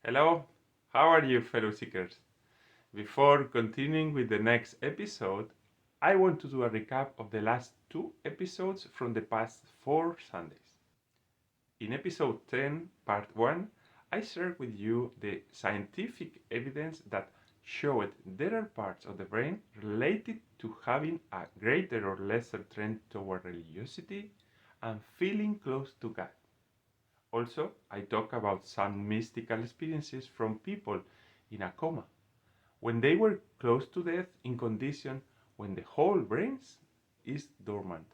Hello, how are you, fellow seekers? Before continuing with the next episode, I want to do a recap of the last two episodes from the past 4 Sundays. In episode 10, part 1, I shared with you the scientific evidence that showed there are parts of the brain related to having a greater or lesser trend toward religiosity and feeling close to God. Also, I talk about some mystical experiences from people in a coma when they were close to death in condition when the whole brain is dormant.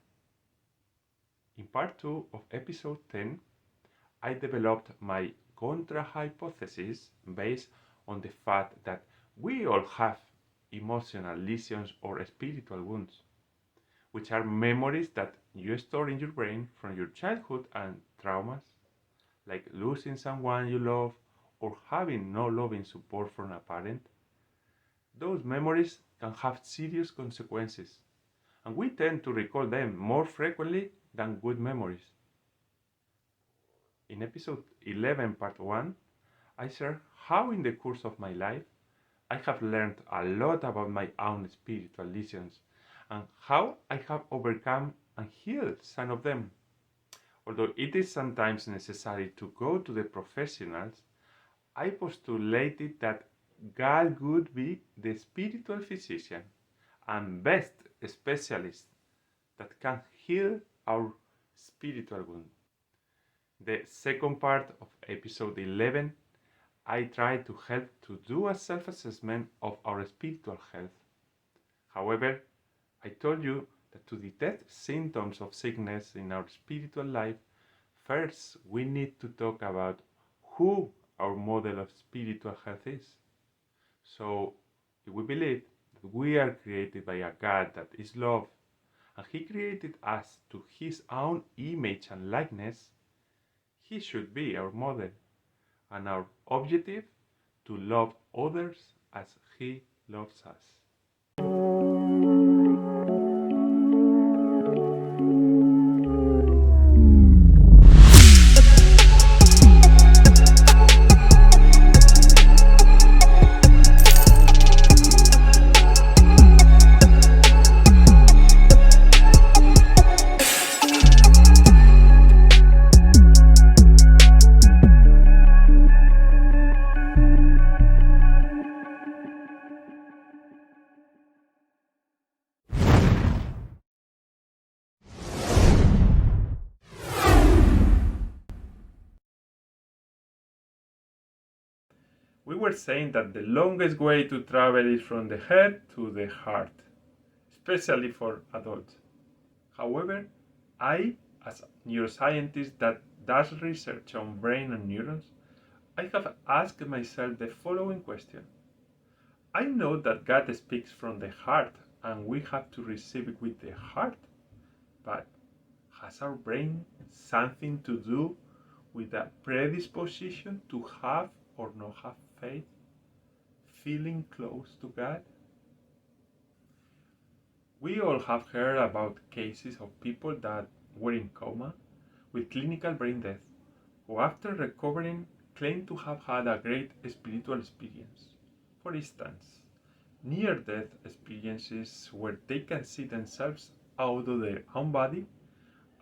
In part 2 of episode 10, I developed my contra-hypothesis based on the fact that we all have emotional lesions or spiritual wounds, which are memories that you store in your brain from your childhood and traumas, like losing someone you love or having no loving support from a parent. Those memories can have serious consequences, and we tend to recall them more frequently than good memories. In episode 11, part 1, I share how in the course of my life I have learned a lot about my own spiritual lesions and how I have overcome and healed some of them. Although it is sometimes necessary to go to the professionals, I postulated that God would be the spiritual physician and best specialist that can heal our spiritual wound. The second part of episode 11, I try to help to do a self-assessment of our spiritual health. However, I told you that to detect symptoms of sickness in our spiritual life, first we need to talk about who our model of spiritual health is. So, if we believe that we are created by a God that is love, and He created us to His own image and likeness, He should be our model, and our objective to love others as He loves us. We were saying that the longest way to travel is from the head to the heart, especially for adults. However, I, as a neuroscientist that does research on brain and neurons, I have asked myself the following question. I know that God speaks from the heart and we have to receive it with the heart, but has our brain something to do with a predisposition to have or not have faith, feeling close to God? We all have heard about cases of people that were in coma with clinical brain death, who after recovering claim to have had a great spiritual experience. For instance, near-death experiences where they can see themselves out of their own body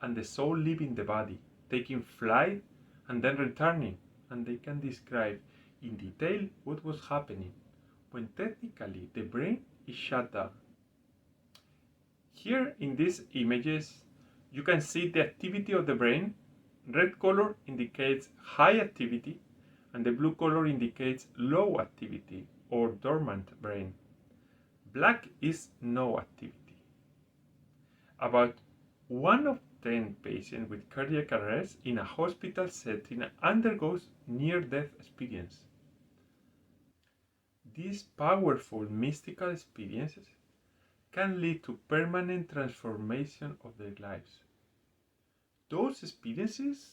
and the soul leaving the body, taking flight and then returning, and they can describe in detail what was happening when technically the brain is shut down. Here in these images, you can see the activity of the brain. Red color indicates high activity and the blue color indicates low activity or dormant brain. Black is no activity. About 1 of 10 patients with cardiac arrest in a hospital setting undergoes near-death experience. These powerful mystical experiences can lead to permanent transformation of their lives. Those experiences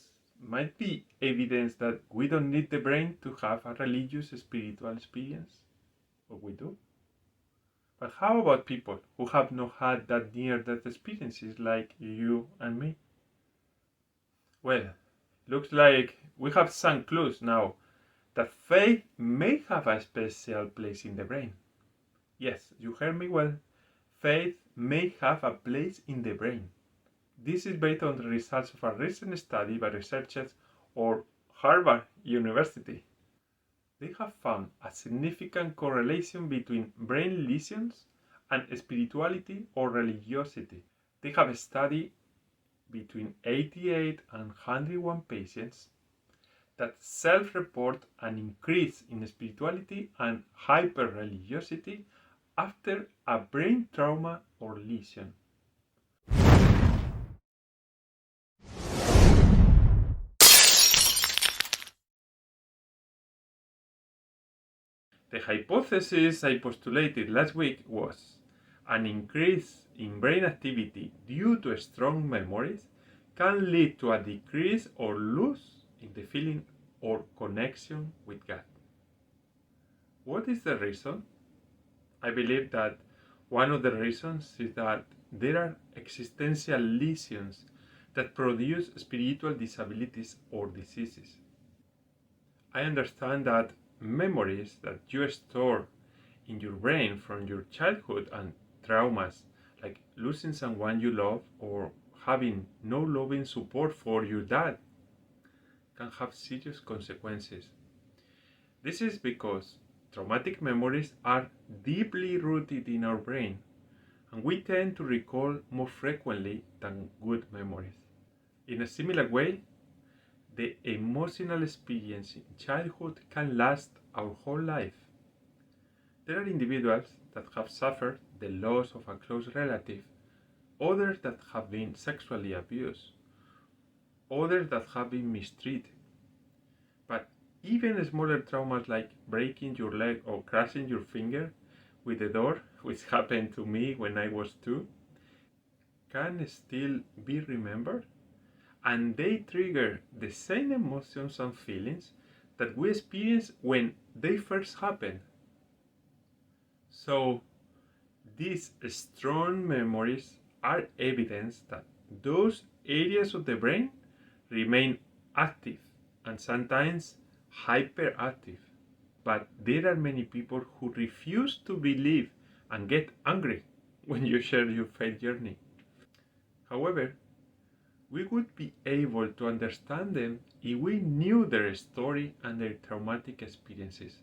might be evidence that we don't need the brain to have a religious spiritual experience, or we do. But how about people who have not had that near-death experiences like you and me? Well, looks like we have some clues now that faith may have a special place in the brain. Yes, you heard me well. Faith may have a place in the brain. This is based on the results of a recent study by researchers at Harvard University. They have found a significant correlation between brain lesions and spirituality or religiosity. They have studied between 88 and 101 patients that self-report an increase in spirituality and hyper-religiosity after a brain trauma or lesion. The hypothesis I postulated last week was an increase in brain activity due to strong memories can lead to a decrease or loss in the feeling or connection with God. What is the reason? I believe that one of the reasons is that there are existential lesions that produce spiritual disabilities or diseases. I understand that memories that you store in your brain from your childhood and traumas, like losing someone you love or having no loving support for your dad, can have serious consequences. This is because traumatic memories are deeply rooted in our brain, and we tend to recall more frequently than good memories. In a similar way, the emotional experience in childhood can last our whole life. There are individuals that have suffered the loss of a close relative, others that have been sexually abused, others that have been mistreated. But even smaller traumas like breaking your leg or crashing your finger with the door, which happened to me when I was 2, can still be remembered, and they trigger the same emotions and feelings that we experience when they first happen. So, these strong memories are evidence that those areas of the brain remain active and sometimes hyperactive. But there are many people who refuse to believe and get angry when you share your faith journey. However, we would be able to understand them if we knew their story and their traumatic experiences,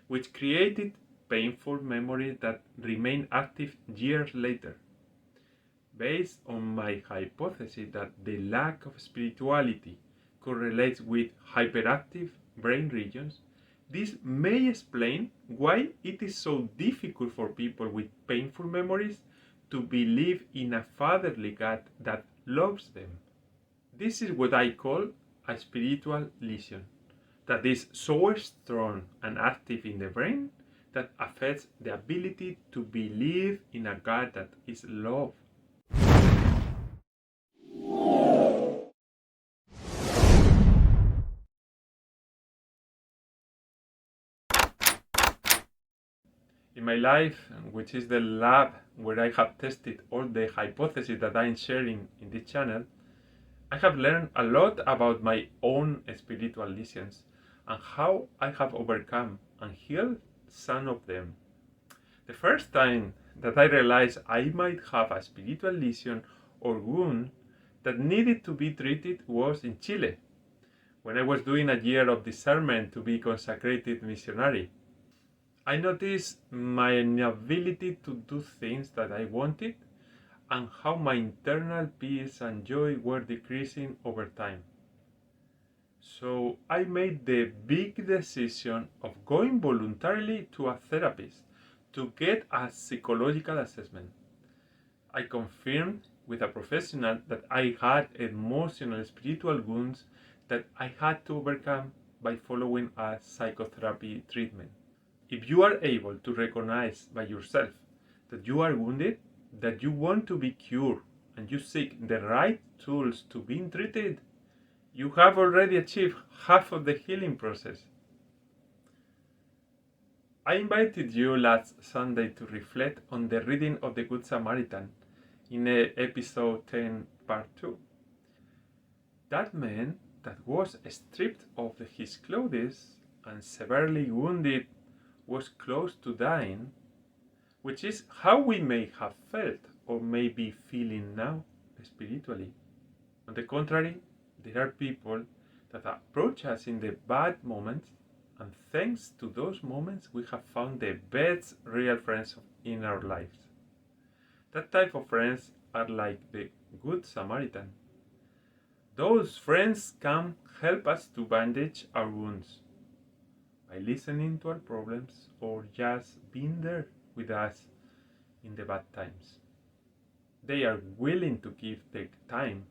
which created painful memories that remain active years later. Based on my hypothesis that the lack of spirituality correlates with hyperactive brain regions, this may explain why it is so difficult for people with painful memories to believe in a fatherly God that loves them. This is what I call a spiritual lesion that is so strong and active in the brain that affects the ability to believe in a God that is love. In my life, which is the lab where I have tested all the hypotheses that I'm sharing in this channel, I have learned a lot about my own spiritual lesions and how I have overcome and healed some of them. The first time that I realized I might have a spiritual lesion or wound that needed to be treated was in Chile, when I was doing a year of discernment to be consecrated missionary. I noticed my inability to do things that I wanted and how my internal peace and joy were decreasing over time. So I made the big decision of going voluntarily to a therapist to get a psychological assessment. I confirmed with a professional that I had emotional spiritual wounds that I had to overcome by following a psychotherapy treatment. If you are able to recognize by yourself that you are wounded, that you want to be cured, and you seek the right tools to be treated, you have already achieved half of the healing process. I invited you last Sunday to reflect on the reading of the Good Samaritan in episode 10, part 2. That man that was stripped of his clothes and severely wounded was close to dying, which is how we may have felt or may be feeling now spiritually. On the contrary, there are people that approach us in the bad moments, and thanks to those moments, we have found the best real friends in our lives. That type of friends are like the Good Samaritan. Those friends can help us to bandage our wounds by listening to our problems or just being there with us in the bad times. They are willing to give their time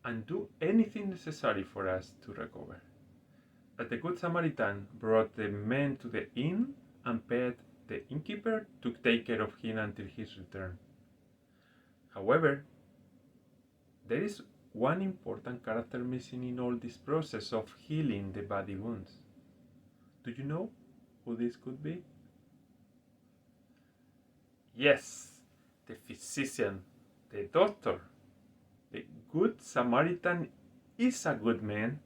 and do anything necessary for us to recover. But the Good Samaritan brought the man to the inn and paid the innkeeper to take care of him until his return. However, there is one important character missing in all this process of healing the body wounds. Do you know who this could be? Yes, the physician, the doctor. The Good Samaritan is a good man,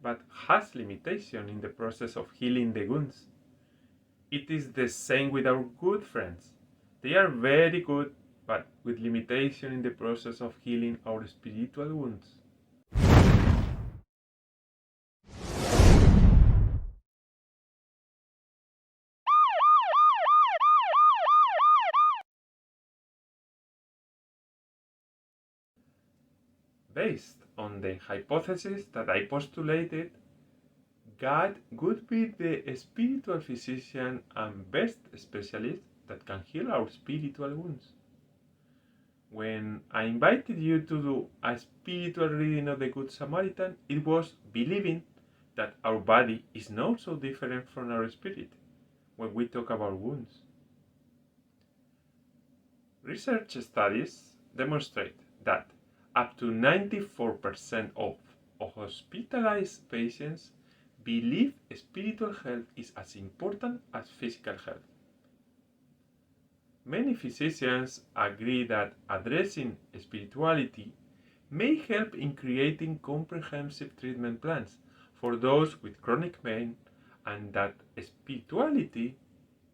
but has limitation in the process of healing the wounds. It is the same with our good friends. They are very good, but with limitation in the process of healing our spiritual wounds. Based on the hypothesis that I postulated, God would be the spiritual physician and best specialist that can heal our spiritual wounds. When I invited you to do a spiritual reading of the Good Samaritan, it was believing that our body is not so different from our spirit when we talk about wounds. Research studies demonstrate that up to 94% of hospitalized patients believe spiritual health is as important as physical health. Many physicians agree that addressing spirituality may help in creating comprehensive treatment plans for those with chronic pain, and that spirituality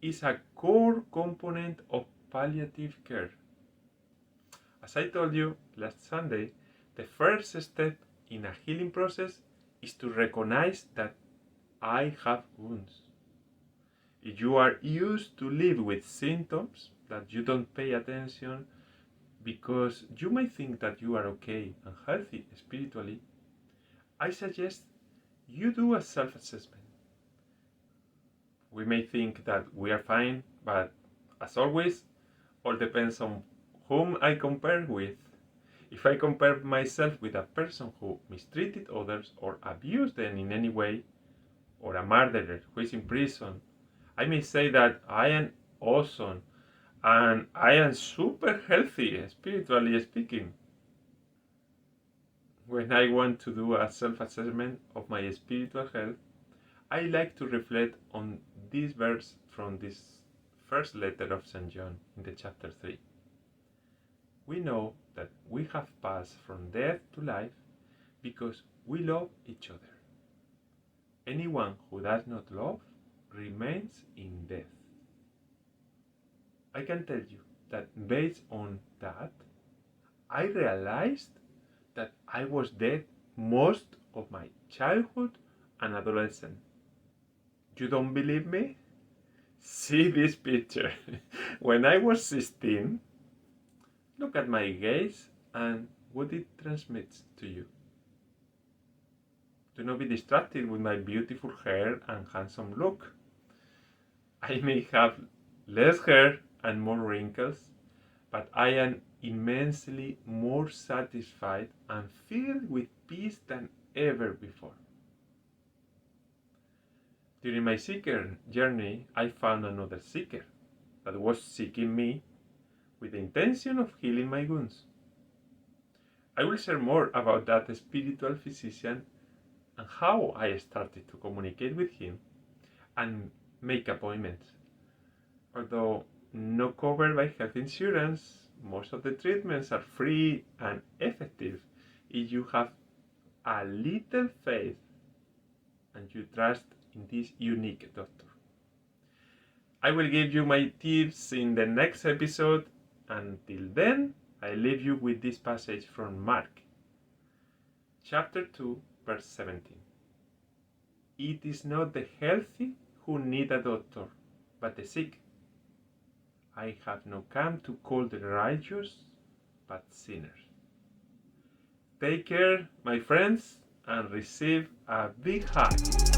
is a core component of palliative care. As I told you last Sunday, the first step in a healing process is to recognize that I have wounds. If you are used to live with symptoms that you don't pay attention because you may think that you are okay and healthy spiritually, I suggest you do a self-assessment. We may think that we are fine, but as always, all depends on whom I compare with. If I compare myself with a person who mistreated others or abused them in any way, or a murderer who is in prison, I may say that I am awesome and I am super healthy, spiritually speaking. When I want to do a self-assessment of my spiritual health, I like to reflect on this verse from this first letter of St. John in the chapter 3. We know that we have passed from death to life because we love each other. Anyone who does not love remains in death. I can tell you that based on that, I realized that I was dead most of my childhood and adolescence. You don't believe me? See this picture. When I was 16, look at my gaze and what it transmits to you. Do not be distracted with my beautiful hair and handsome look. I may have less hair and more wrinkles, but I am immensely more satisfied and filled with peace than ever before. During my seeker journey, I found another seeker that was seeking me with the intention of healing my wounds. I will share more about that spiritual physician and how I started to communicate with him and make appointments. Although not covered by health insurance, most of the treatments are free and effective if you have a little faith and you trust in this unique doctor. I will give you my tips in the next episode. Until then, I leave you with this passage from Mark, chapter 2, verse 17. It is not the healthy who need a doctor, but the sick. I have not come to call the righteous, but sinners. Take care, my friends, and receive a big hug.